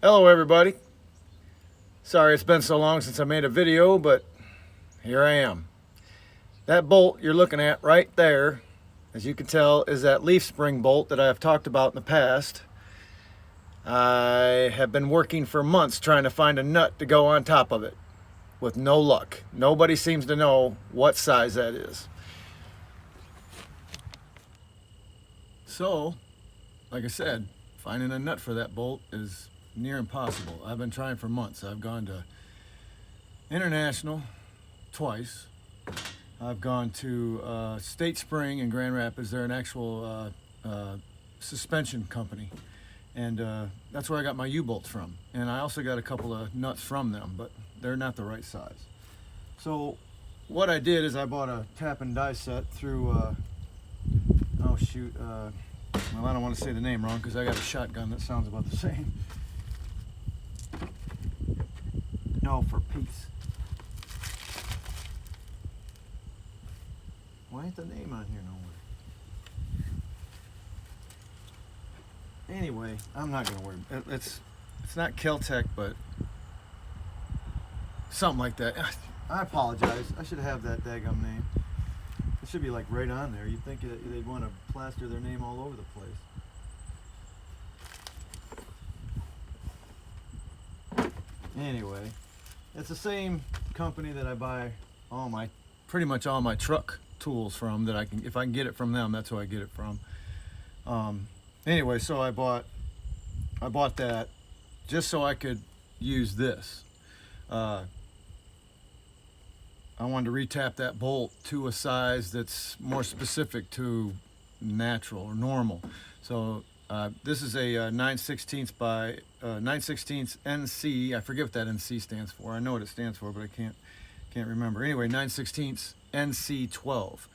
Hello everybody. Sorry it's been so long since I made a video, but here I am. That bolt you're looking at right there, as you can tell, is that leaf spring bolt that I've talked about in the past. I have been working for months trying to find a nut to go on top of it, with no luck. Nobody seems to know what size that is. So, like I said, finding a nut for that bolt is near impossible. I've been trying for months. I've gone to International twice. I've gone to State Spring in Grand Rapids. They're an actual suspension company, and that's where I got my U-bolts from. And I also got a couple of nuts from them, but they're not the right size. So what I did is I bought a tap and die set through oh shoot, well, I don't want to say the name wrong because I got a shotgun that sounds about the same. No, for peace. Why ain't the name on here nowhere? Anyway, I'm not gonna worry. It's not Keltec, but something like that. I apologize. I should have that daggum name. It should be like right on there. You'd think that they'd want to plaster their name all over the place. Anyway, it's the same company that I buy pretty much all my truck tools from. That if I can get it from them, that's who I get it from. Anyway, so I bought that just so I could use this. I wanted to retap that bolt to a size that's more specific to natural or normal. So this is a 9/16 by 9/16 NC. I forget what that NC stands for. I know what it stands for, but I can't remember. Anyway, 9/16 NC12.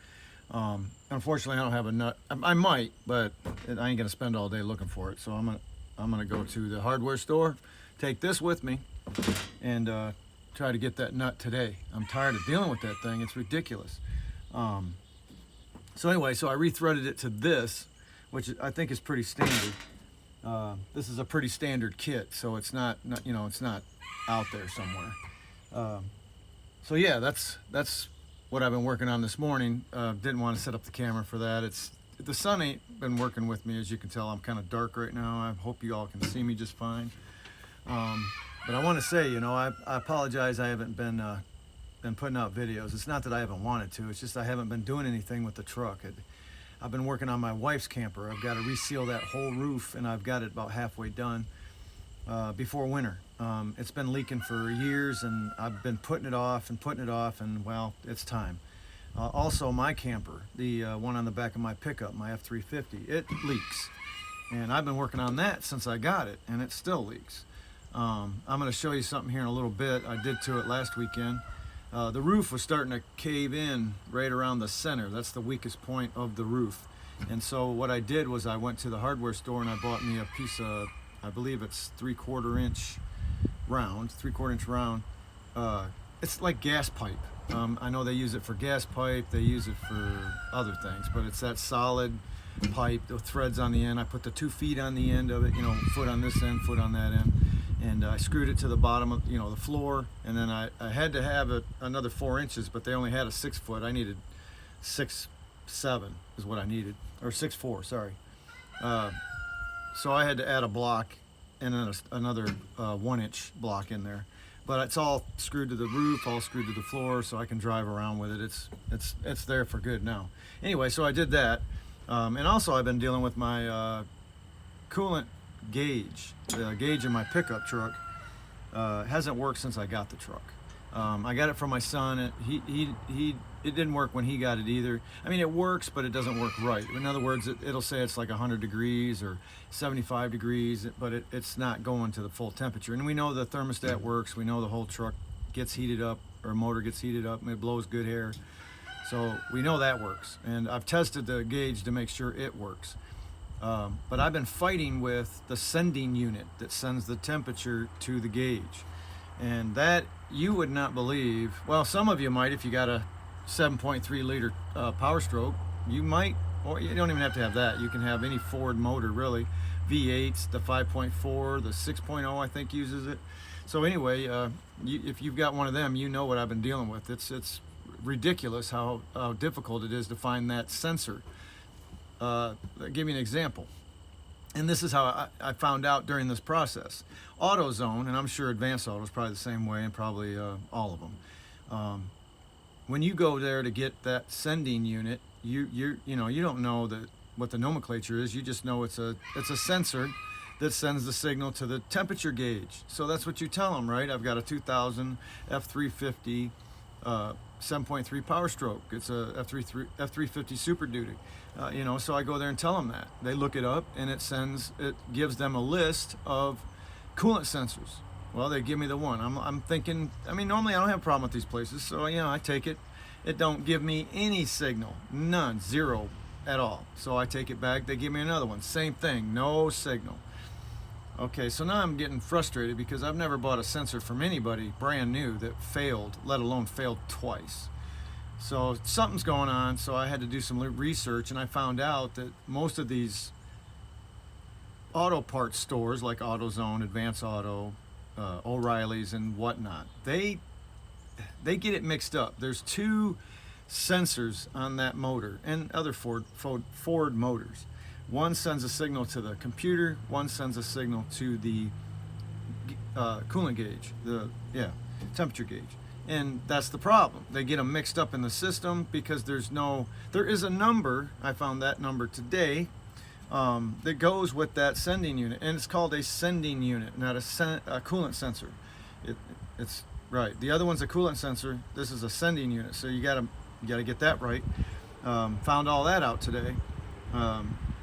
Unfortunately, I don't have a nut. I might, but I ain't gonna spend all day looking for it. So I'm gonna go to the hardware store, take this with me, and try to get that nut today. I'm tired of dealing with that thing. It's ridiculous. So anyway, so I rethreaded it to this, which I think is pretty standard. This is a pretty standard kit, so it's not it's not out there somewhere. So yeah, that's what I've been working on this morning. Didn't want to set up the camera for that. The sun ain't been working with me, as you can tell. I'm kind of dark right now. I hope you all can see me just fine. But I want to say, I apologize. I haven't been putting out videos. It's not that I haven't wanted to. It's just I haven't been doing anything with the truck. I've been working on my wife's camper. I've got to reseal that whole roof, and I've got it about halfway done before winter. It's been leaking for years, and I've been putting it off, and well, it's time. Also, my camper, the one on the back of my pickup, my F350, it leaks. And I've been working on that since I got it, and it still leaks. I'm going to show you something here in a little bit. I did to it last weekend. The roof was starting to cave in right around the center. That's the weakest point of the roof. And so what I did was I went to the hardware store and I bought me a piece of, I believe it's 3/4 inch round. It's like gas pipe. I know they use it for gas pipe. They use it for other things, but it's that solid pipe, the threads on the end. I put the 2 feet on the end of it, foot on this end, foot on that end. And I screwed it to the bottom of the floor, and then I had to have another 4 inches, but they only had a 6 foot. I needed 6'7" is what I needed, or 6'4", sorry. So I had to add a block and then another 1 inch block in there. But it's all screwed to the roof, all screwed to the floor, so I can drive around with it. It's there for good now. Anyway, so I did that, and also I've been dealing with my coolant gauge. The gauge in my pickup truck hasn't worked since I got the truck. I got it from my son. It didn't work when he got it either. I mean, it works, but it doesn't work right. In other words, it'll say it's like 100 degrees or 75 degrees, but it's not going to the full temperature. And we know the thermostat works. We know the whole truck gets heated up, or motor gets heated up, and it blows good air. So we know that works. And I've tested the gauge to make sure it works. But I've been fighting with the sending unit that sends the temperature to the gauge. And that, you would not believe, well, some of you might if you got a 7.3 liter Power Stroke. You might, or you don't even have to have that. You can have any Ford motor really, V8s, the 5.4, the 6.0 I think uses it. So anyway, if you've got one of them, you know what I've been dealing with. It's ridiculous how difficult it is to find that sensor. I'll give you an example. And this is how I found out during this process. AutoZone, and I'm sure Advanced Auto is probably the same way, and probably all of them. When you go there to get that sending unit, you don't know what the nomenclature is. You just know it's a sensor that sends the signal to the temperature gauge. So that's what you tell them, right? I've got a 2000 F350 7.3 Power Stroke. It's a F350 Super Duty. So I go there and tell them that. They look it up, and it gives them a list of coolant sensors. Well, they give me the one. I'm thinking, normally I don't have a problem with these places, so I take it. It don't give me any signal, none, zero at all. So I take it back. They give me another one, same thing, no signal. Okay, so now I'm getting frustrated because I've never bought a sensor from anybody brand new that failed, let alone failed twice. So something's going on, so I had to do some research, and I found out that most of these auto parts stores like AutoZone, Advanced Auto, O'Reilly's and whatnot, they get it mixed up. There's two sensors on that motor and other Ford motors. One sends a signal to the computer, one sends a signal to the coolant gauge, temperature gauge. And that's the problem. They get them mixed up in the system because there is a number, I found that number today, that goes with that sending unit, and it's called a sending unit, not a coolant sensor. It's right. The other one's a coolant sensor. This is a sending unit, so you gotta get that right. Found all that out today.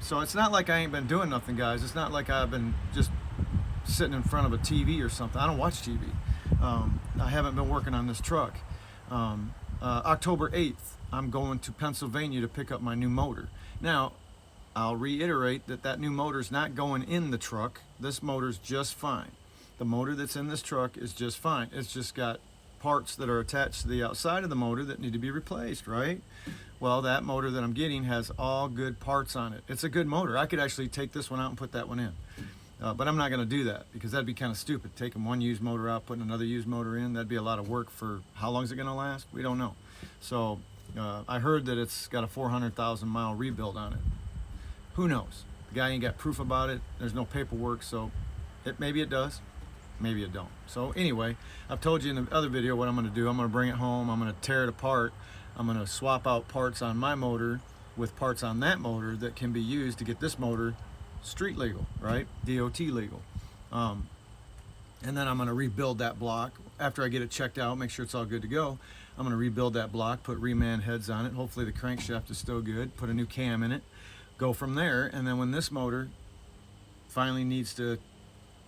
So it's not like I ain't been doing nothing, guys. It's not like I've been just sitting in front of a TV or something. I don't watch TV. I haven't been working on this truck. October 8th, I'm going to Pennsylvania to pick up my new motor. Now, I'll reiterate that new motor's not going in the truck. This motor's just fine. The motor that's in this truck is just fine. It's just got parts that are attached to the outside of the motor that need to be replaced, right? Well, that motor that I'm getting has all good parts on it. It's a good motor. I could actually take this one out and put that one in. But I'm not going to do that because that'd be kind of stupid. Taking one used motor out, putting another used motor in, that'd be a lot of work for how long is it going to last? We don't know. So I heard that it's got a 400,000 mile rebuild on it. Who knows? The guy ain't got proof about it. There's no paperwork, so maybe it does, maybe it don't. So anyway, I've told you in the other video what I'm going to do. I'm going to bring it home. I'm going to tear it apart. I'm going to swap out parts on my motor with parts on that motor that can be used to get this motor street legal, right? DOT legal. And then I'm going to rebuild that block. After I get it checked out, make sure it's all good to go, I'm going to rebuild that block, put reman heads on it. Hopefully the crankshaft is still good. Put a new cam in it. Go from there, and then when this motor finally needs to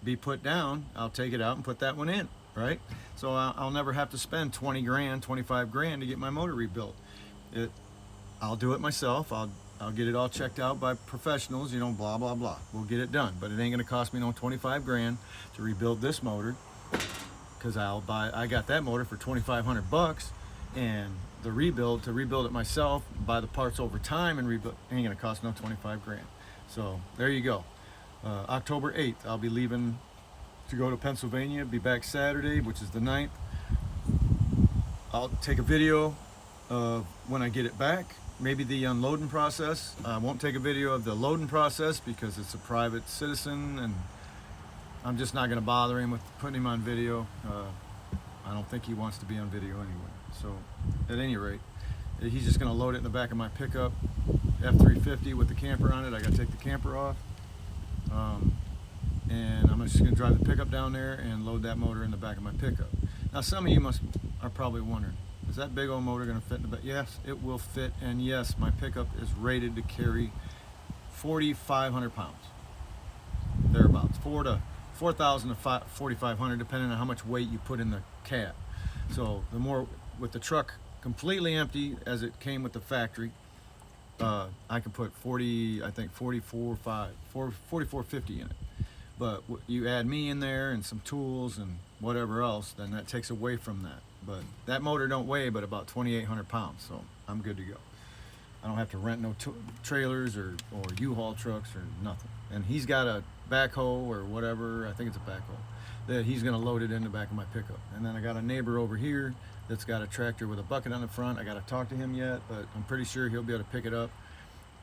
be put down, I'll take it out and put that one in, right? So I'll never have to spend 20 grand, 25 grand to get my motor rebuilt. I'll do it myself. I'll get it all checked out by professionals, blah, blah, blah. We'll get it done, but it ain't gonna cost me no 25 grand to rebuild this motor, because I got that motor for 2,500 bucks, and to rebuild it myself, buy the parts over time and rebuild, ain't gonna cost no 25 grand. So there you go. October 8th, I'll be leaving to go to Pennsylvania, be back Saturday, which is the 9th. I'll take a video of when I get it back, maybe the unloading process. I won't take a video of the loading process because it's a private citizen, and I'm just not gonna bother him with putting him on video. I don't think he wants to be on video anyway. So at any rate, he's just gonna load it in the back of my pickup, F350 with the camper on it. I gotta take the camper off. And I'm just gonna drive the pickup down there and load that motor in the back of my pickup. Now some of you are probably wondering, is that big old motor gonna fit in the back? Yes, it will fit, and yes, my pickup is rated to carry 4,500 pounds. Thereabouts, 4,000 to 4,500, depending on how much weight you put in the cab. So the more, with the truck completely empty as it came with the factory, I could put 4,450 in it. But you add me in there and some tools and whatever else, then that takes away from that. But that motor don't weigh but about 2,800 pounds, so I'm good to go. I don't have to rent no trailers or U-Haul trucks or nothing. And he's got a backhoe or whatever, I think it's a backhoe, that he's going to load it in the back of my pickup. And then I got a neighbor over here that's got a tractor with a bucket on the front. I got to talk to him yet, but I'm pretty sure he'll be able to pick it up,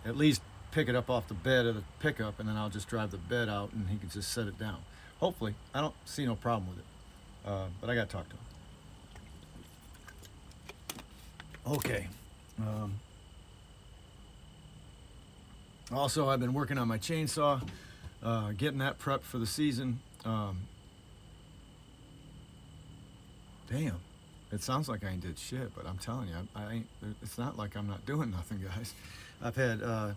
at least pick it up off the bed of the pickup, and then I'll just drive the bed out and he can just set it down. Hopefully. I don't see no problem with it, but I got to talk to him. Okay. Also, I've been working on my chainsaw, getting that prepped for the season. Damn, it sounds like I ain't did shit, but I'm telling you, I ain't. It's not like I'm not doing nothing, guys. I've had a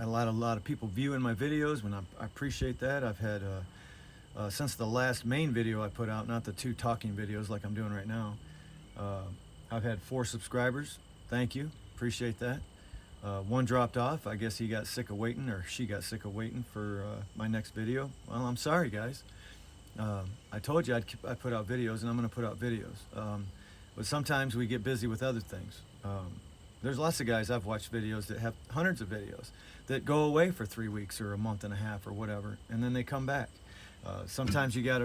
lot of people viewing my videos, and I appreciate that. I've had since the last main video I put out, not the 2 talking videos like I'm doing right now. I've had 4 subscribers. Thank you, appreciate that. 1 dropped off. I guess he got sick of waiting, or she got sick of waiting for my next video. Well, I'm sorry, guys. I told you I'd put out videos, and I'm going to put out videos. But sometimes we get busy with other things. There's lots of guys I've watched videos that have hundreds of videos that go away for 3 weeks or a month and a half or whatever, and then they come back. Sometimes you got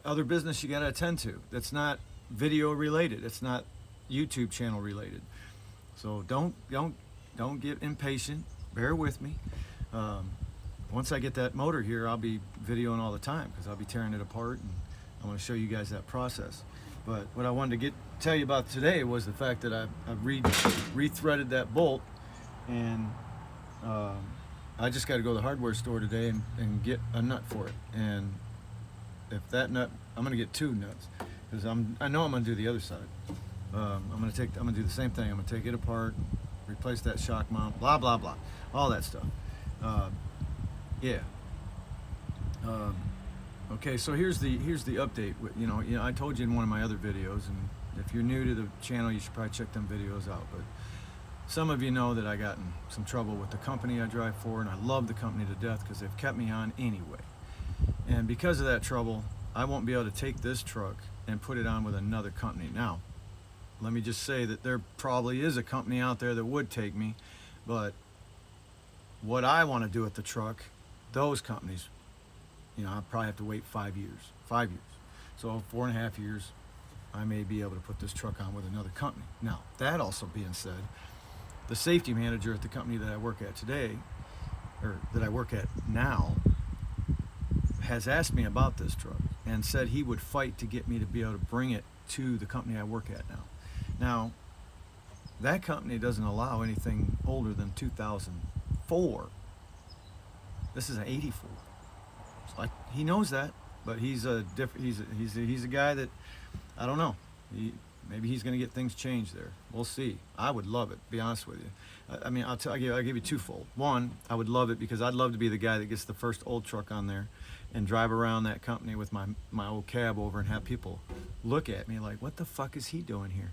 other business you got to attend to. That's not video related. It's not YouTube channel related. So don't get impatient. Bear with me. Once I get that motor here, I'll be videoing all the time because I'll be tearing it apart, and I want to show you guys that process. But what I wanted to tell you about today was the fact that I've re-threaded that bolt, and I just got to go to the hardware store today and get a nut for it. And if that nut, I'm going to get 2 nuts because I know I'm going to do the other side. I'm going to do the same thing. I'm going to take it apart, replace that shock mount, blah blah blah, all that stuff. Yeah. Okay, so here's the update. You know, I told you in one of my other videos, and if you're new to the channel, you should probably check them videos out. But some of you know that I got in some trouble with the company I drive for, and I love the company to death because they've kept me on anyway. And because of that trouble, I won't be able to take this truck and put it on with another company. Now, let me just say that there probably is a company out there that would take me, but what I want to do with the truck, those companies, I'll probably have to wait 5 years. 5 years. So 4.5 years, I may be able to put this truck on with another company. Now, that also being said, the safety manager at the company that I work at today, or that I work at now, has asked me about this truck and said he would fight to get me to be able to bring it to the company I work at now. Now, that company doesn't allow anything older than 2004. This is an 84. So he knows that, but he's a guy that, I don't know. Maybe he's going to get things changed there. We'll see. I would love it, to be honest with you. I mean, I'll give you twofold. One, I would love it because I'd love to be the guy that gets the first old truck on there and drive around that company with my old cab over and have people look at me like, what the fuck is he doing here?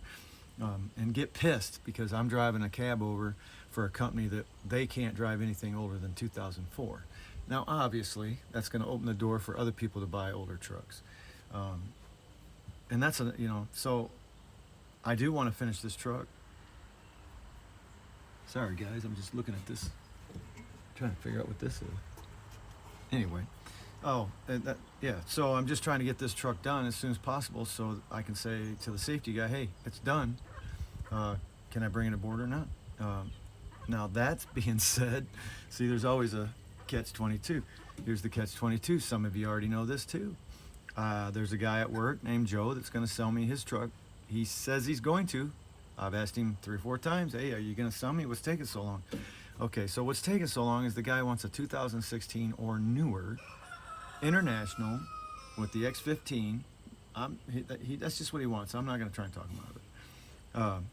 And get pissed because I'm driving a cab over for a company that they can't drive anything older than 2004. Now, obviously, that's going to open the door for other people to buy older trucks. And that's, so I do want to finish this truck. Sorry, guys, I'm just looking at this, trying to figure out what this is. Anyway, so I'm just trying to get this truck done as soon as possible so I can say to the safety guy, hey, it's done. Can I bring it aboard or not? Now, that's being said, see, there's always a catch-22. Here's the catch-22. Some of you already know this too. There's a guy at work named Joe that's going to sell me his truck. He says he's going to. I've asked him 3 or 4 times, hey, are you going to sell me? What's taking so long? Okay, so what's taking so long is the guy wants a 2016 or newer International with the X15. That's just what he wants. I'm not going to try and talk him out of it.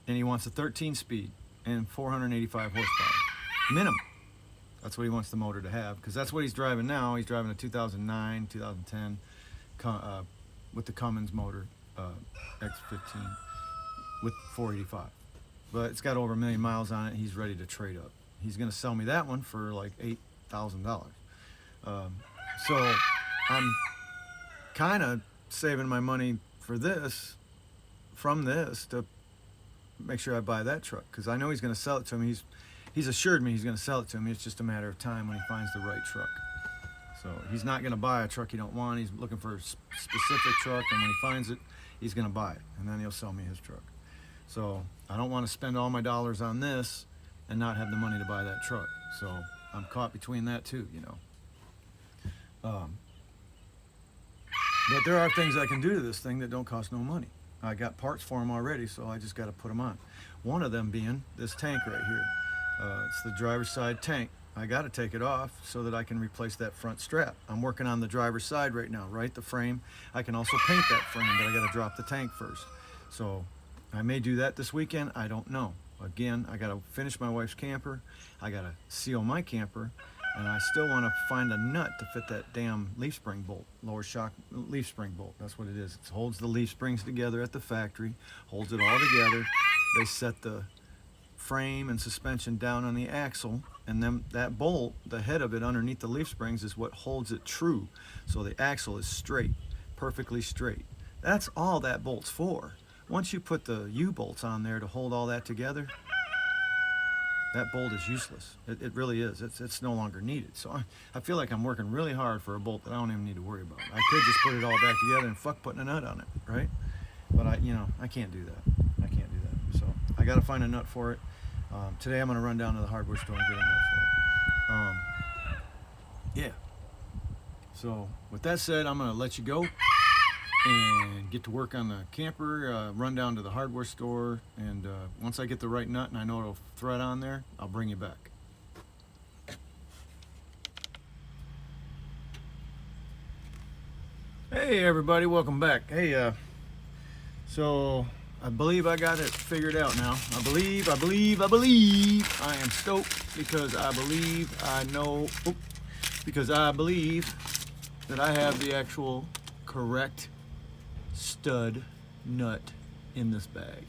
And he wants a 13 speed and 485 horsepower. Minimum. That's what he wants the motor to have, because that's what he's driving now. He's driving a 2009, 2010 with the Cummins motor, X15 with 485. But it's got over 1 million miles on it. He's ready to trade up. He's going to sell me that one for like $8,000. So I'm kind of saving my money for this, from this, to make sure I buy that truck, because I know he's going to sell it to me. He's assured me he's going to sell it to me. It's just a matter of time when he finds the right truck. So he's not going to buy a truck he don't want. He's looking for a specific truck, and when he finds it, he's going to buy it, and then he'll sell me his truck. So I don't want to spend all my dollars on this and not have the money to buy that truck. So I'm caught between that too, you know. But there are things I can do to this thing that don't cost no money. I got parts for them already, so I just got to put them on. One of them being this tank right here. It's the driver's side tank. I got to take it off so that I can replace that front strap. I'm working on the driver's side right now, right? The frame. I can also paint that frame, but I got to drop the tank first. So I may do that this weekend. I don't know. Again, I got to finish my wife's camper. I got to seal my camper. And I still want to find a nut to fit that damn leaf spring bolt, lower shock leaf spring bolt. That's what it is. It holds the leaf springs together at the factory, holds it all together. They set the frame and suspension down on the axle, and then that bolt, the head of it underneath the leaf springs, is what holds it true. So the axle is straight, perfectly straight. That's all that bolt's for. Once you put the U-bolts on there to hold all that together, that bolt is useless. It really is. It's no longer needed. So I feel like I'm working really hard for a bolt that I don't even need to worry about. I could just put it all back together and fuck putting a nut on it, right? But I can't do that. I can't do that. So I got to find a nut for it. Today I'm going to run down to the hardware store and get a nut for it. Yeah. So with that said, I'm going to let you go and get to work on the camper, run down to the hardware store, and once I get the right nut and I know it'll thread on there, I'll bring you back. Hey everybody, welcome back. Hey, so I believe I got it figured out now. I believe I am stoked because I believe that I have the actual correct stud nut in this bag.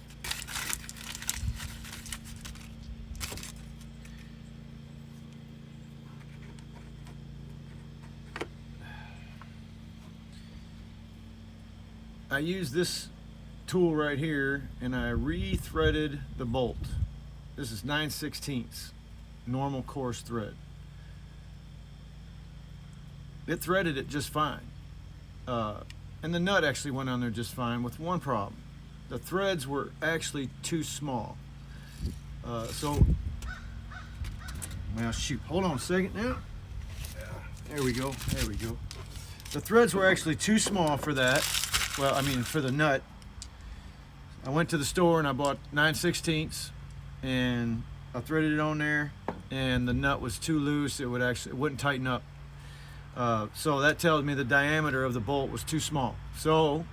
I used this tool right here and I re-threaded the bolt. This is 9/16 normal coarse thread. It threaded it just fine. And the nut actually went on there just fine, with one problem. The threads were actually too small. Well shoot, hold on a second now. There we go. The threads were actually too small for that. Well, I mean, for the nut. I went to the store and I bought 9/16 and I threaded it on there, and the nut was too loose. It wouldn't tighten up. So that tells me the diameter of the bolt was too small. So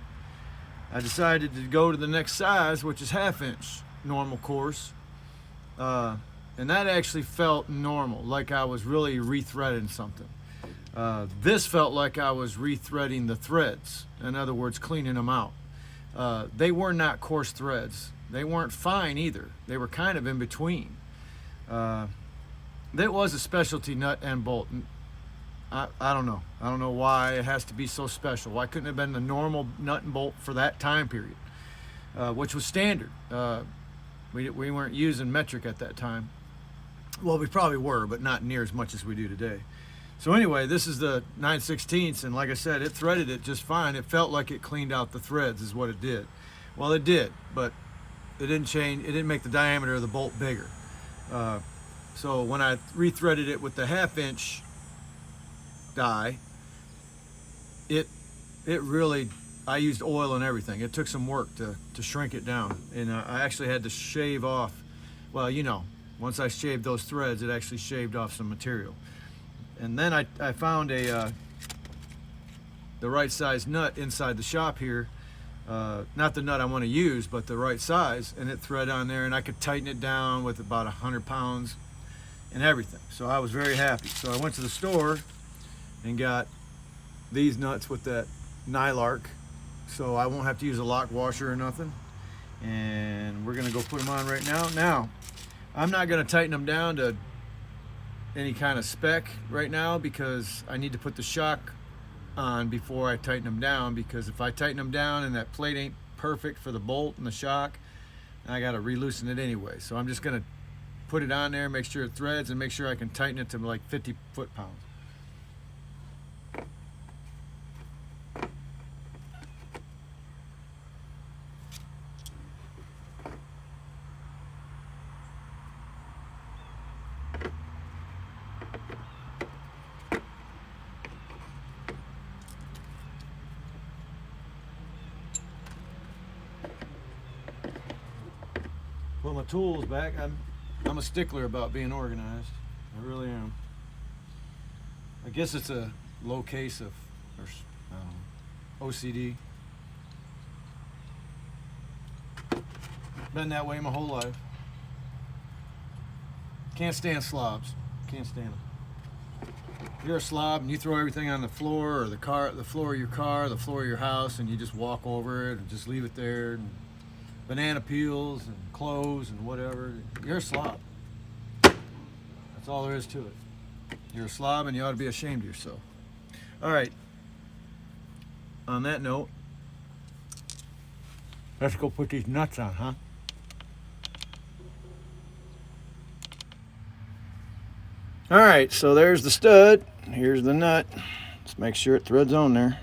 I decided to go to the next size, which is 1/2 inch normal course. And that actually felt normal, like I was really rethreading something. This felt like I was rethreading the threads. In other words, cleaning them out. They were not coarse threads. They weren't fine either. They were kind of in between. That was a specialty nut and bolt. I don't know. I don't know why it has to be so special. Why couldn't it have been the normal nut and bolt for that time period, which was standard? We weren't using metric at that time. Well, we probably were, but not near as much as we do today. So anyway, this is the 9/16, and like I said, it threaded it just fine. It felt like it cleaned out the threads is what it did. Well, it did, but it didn't change. It didn't make the diameter of the bolt bigger. So when I rethreaded it with the 1/2 inch die, it really, I used oil and everything. It took some work to shrink it down, and I actually had to shave off, well, you know, once I shaved those threads, it actually shaved off some material. And then I found the right size nut inside the shop here, not the nut I want to use, but the right size, and it thread on there, and I could tighten it down with about 100 pounds and everything. So I was very happy. So I went to the store and got these nuts with that Nylark, so I won't have to use a lock washer or nothing. And we're gonna go put them on right now. Now, I'm not gonna tighten them down to any kind of spec right now, because I need to put the shock on before I tighten them down, because if I tighten them down and that plate ain't perfect for the bolt and the shock, and I got to re-loosen it anyway. So I'm just going to put it on there, make sure it threads, and make sure I can tighten it to like 50 foot-pounds. Put my tools back. I'm a stickler about being organized. I really am. I guess it's a low case of OCD. Been that way my whole life. Can't stand slobs. Can't stand them. If you're a slob and you throw everything on the floor, or the floor of your car, the floor of your house, and you just walk over it and just leave it there, and banana peels and clothes and whatever, you're a slob. That's all there is to it. You're a slob and you ought to be ashamed of yourself. All right. On that note, let's go put these nuts on, huh? All right, so there's the stud. Here's the nut. Let's make sure it threads on there.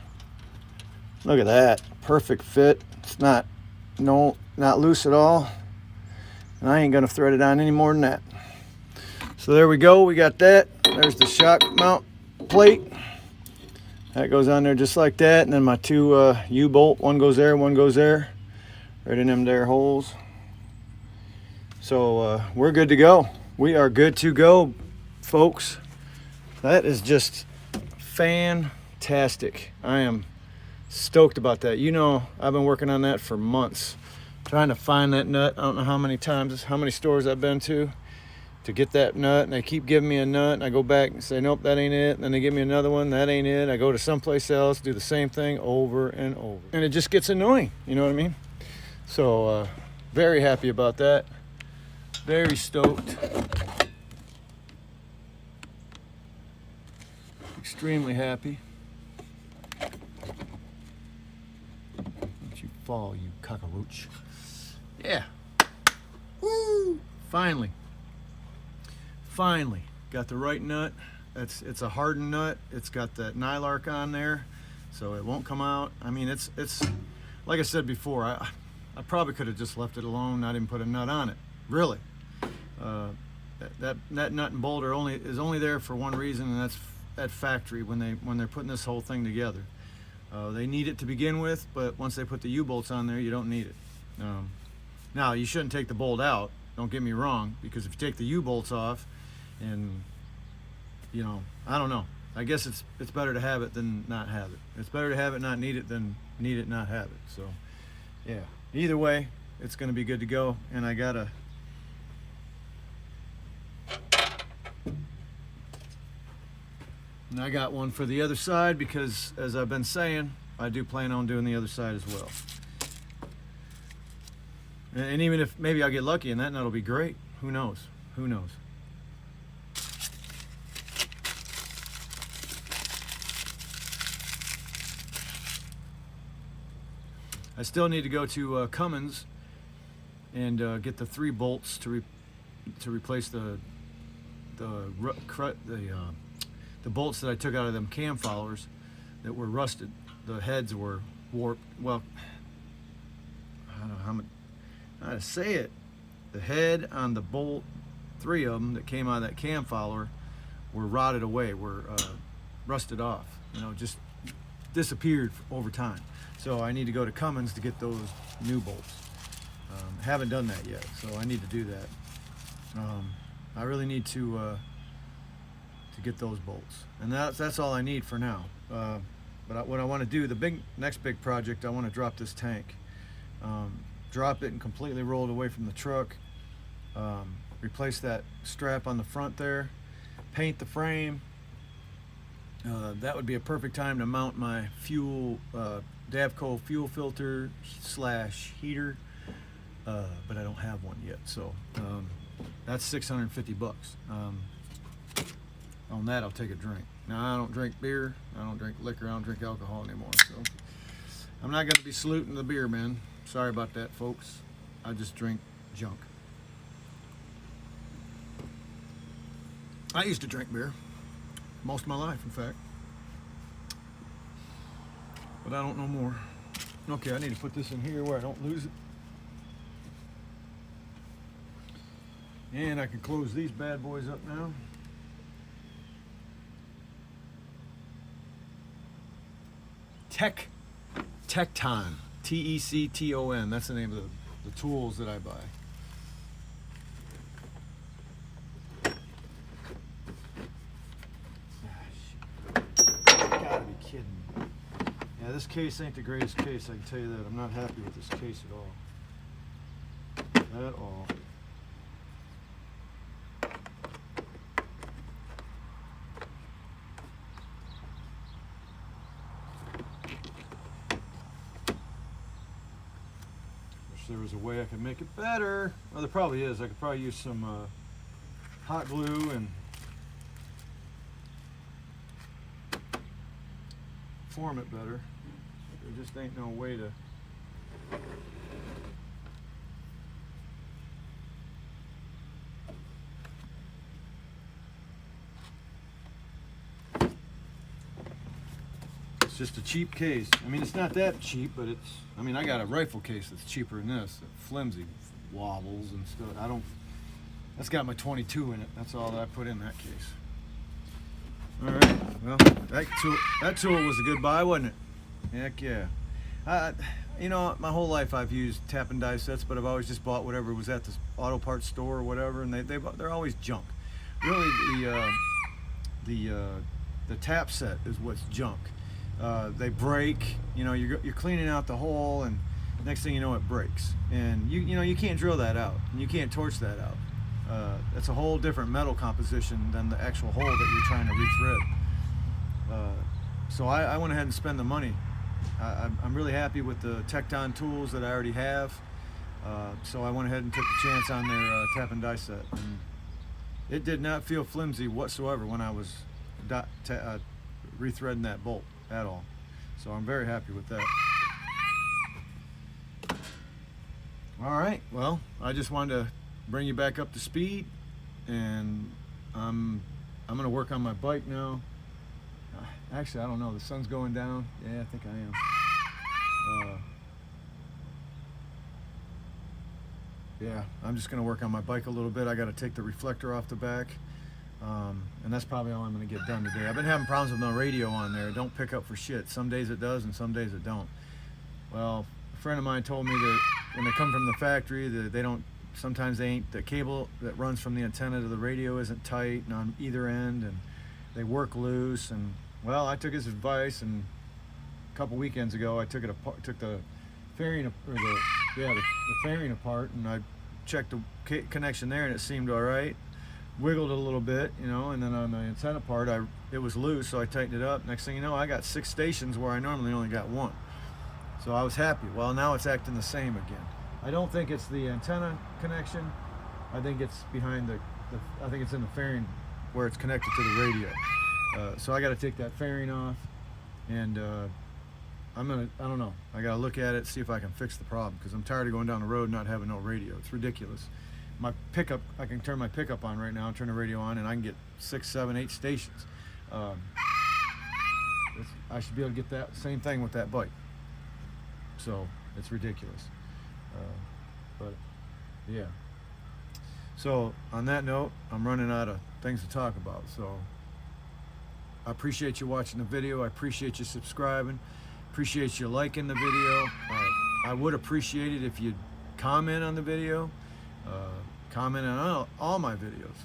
Look at that. Perfect fit. It's not loose at all. And I ain't gonna thread it on any more than that. So there we go. We got that. There's the shock mount plate. That goes on there just like that. And then my two U-bolt. One goes there, one goes there. Right in them there holes. So we're good to go. We are good to go, folks. That is just fantastic. I am stoked about that. You know, I've been working on that for months, trying to find that nut. I don't know how many times, how many stores I've been to get that nut, and they keep giving me a nut, and I go back and say, nope, that ain't it. And then they give me another one, that ain't it. I go to someplace else, do the same thing over and over, and it just gets annoying. You know what I mean? So very happy about that. Very stoked. Extremely happy. Don't you fall, you cockroach. Yeah. Woo! Finally got the right nut. It's a hardened nut. It's got that nylark on there, so it won't come out. I mean, it's like I said before, I probably could have just left it alone, not even put a nut on it. Really, that nut and bolt is only there for one reason, and that's at factory when they're putting this whole thing together. They need it to begin with, but once they put the U-bolts on there, you don't need it. Now, you shouldn't take the bolt out, don't get me wrong, because if you take the U-bolts off, and, you know, I don't know. I guess it's better to have it than not have it. It's better to have it, not need it, than need it, not have it. So, yeah. Either way, it's going to be good to go, and I got one for the other side because, as I've been saying, I do plan on doing the other side as well. And even if maybe I'll get lucky and that nut will be great. Who knows? Who knows? I still need to go to Cummins and get the 3 bolts to replace the bolts that I took out of them cam followers that were rusted. The heads were warped. Well, I don't know how to say it. The head on the bolt, 3 of them that came out of that cam follower, were rotted away, were rusted off. You know, just disappeared over time. So I need to go to Cummins to get those new bolts. Haven't done that yet, so I need to do that. I really need to get those bolts, and that's all I need for now. But what I want to do, the next big project, I want to drop this tank, drop it and completely roll it away from the truck, replace that strap on the front there, paint the frame. That would be a perfect time to mount my fuel Davco fuel filter / heater, but I don't have one yet, so that's $650. On that, I'll take a drink. Now, I don't drink beer, I don't drink liquor, I don't drink alcohol anymore, so I'm not going to be saluting the beer, man. Sorry about that, folks. I just drink junk. I used to drink beer most of my life, in fact, but I don't know more. Okay, I need to put this in here where I don't lose it. And I can close these bad boys up now. Tecton, Tecton. That's the name of the tools that I buy. Gotta be kidding me. Yeah, this case ain't the greatest case, I can tell you that. I'm not happy with this case at all. At all. There was a way I could make it better. Well, there probably is. I could probably use some hot glue and form it better. There just ain't no way to. It's just a cheap case. I mean, it's not that cheap, but it's, I mean, I got a rifle case that's cheaper than this. Flimsy wobbles and stuff. That's got my 22 in it. That's all that I put in that case. All right, well, that tool was a good buy, wasn't it? Heck yeah. You know, my whole life I've used tap and die sets, but I've always just bought whatever was at the auto parts store or whatever, and they're always junk. Really, the tap set is what's junk. They break. You know, you're cleaning out the hole, and next thing you know, it breaks. And you know you can't drill that out, and you can't torch that out. That's a whole different metal composition than the actual hole that you're trying to rethread. So I went ahead and spent the money. I'm really happy with the Tecton tools that I already have. So I went ahead and took the chance on their tap and die set. And it did not feel flimsy whatsoever when I was rethreading that bolt at all. So I'm very happy with that. All right, well, I just wanted to bring you back up to speed, and I'm gonna work on my bike now. Actually, I don't know, the sun's going down. Yeah, I think I am. Yeah, I'm just gonna work on my bike a little bit. I gotta take the reflector off the back. And that's probably all I'm going to get done today. I've been having problems with my radio on there. It don't pick up for shit. Some days it does and some days it don't. Well, a friend of mine told me that when they come from the factory, that they don't, sometimes they ain't, the cable that runs from the antenna to the radio isn't tight and on either end, and they work loose. And well, I took his advice, and a couple weekends ago I took it apart, took the fairing, or the fairing apart, and I checked the connection there, and it seemed all right. Wiggled it a little bit, you know, and then on the antenna part, it was loose, so I tightened it up. Next thing you know, I got 6 stations where I normally only got 1. So I was happy. Well, now it's acting the same again. I don't think it's the antenna connection. I think it's behind I think it's in the fairing where it's connected to the radio. So I got to take that fairing off, and I don't know. I got to look at it, see if I can fix the problem, because I'm tired of going down the road not having no radio. It's ridiculous. My pickup, I can turn my pickup on right now and turn the radio on, and I can get 6, 7, 8 stations. I should be able to get that same thing with that bike. So it's ridiculous. But yeah. So on that note, I'm running out of things to talk about. So I appreciate you watching the video. I appreciate you subscribing. Appreciate you liking the video. I would appreciate it if you'd comment on the video. Comment on all my videos.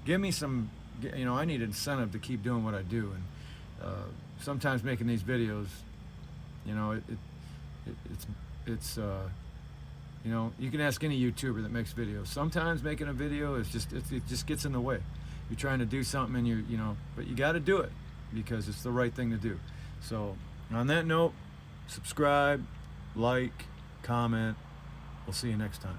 Give me some, you know, I need incentive to keep doing what I do, and sometimes making these videos, you know, it's you know, you can ask any YouTuber that makes videos. Sometimes making a video is it just gets in the way. You're trying to do something, and you know, but you got to do it because it's the right thing to do. So on that note, subscribe, like, comment. We'll see you next time.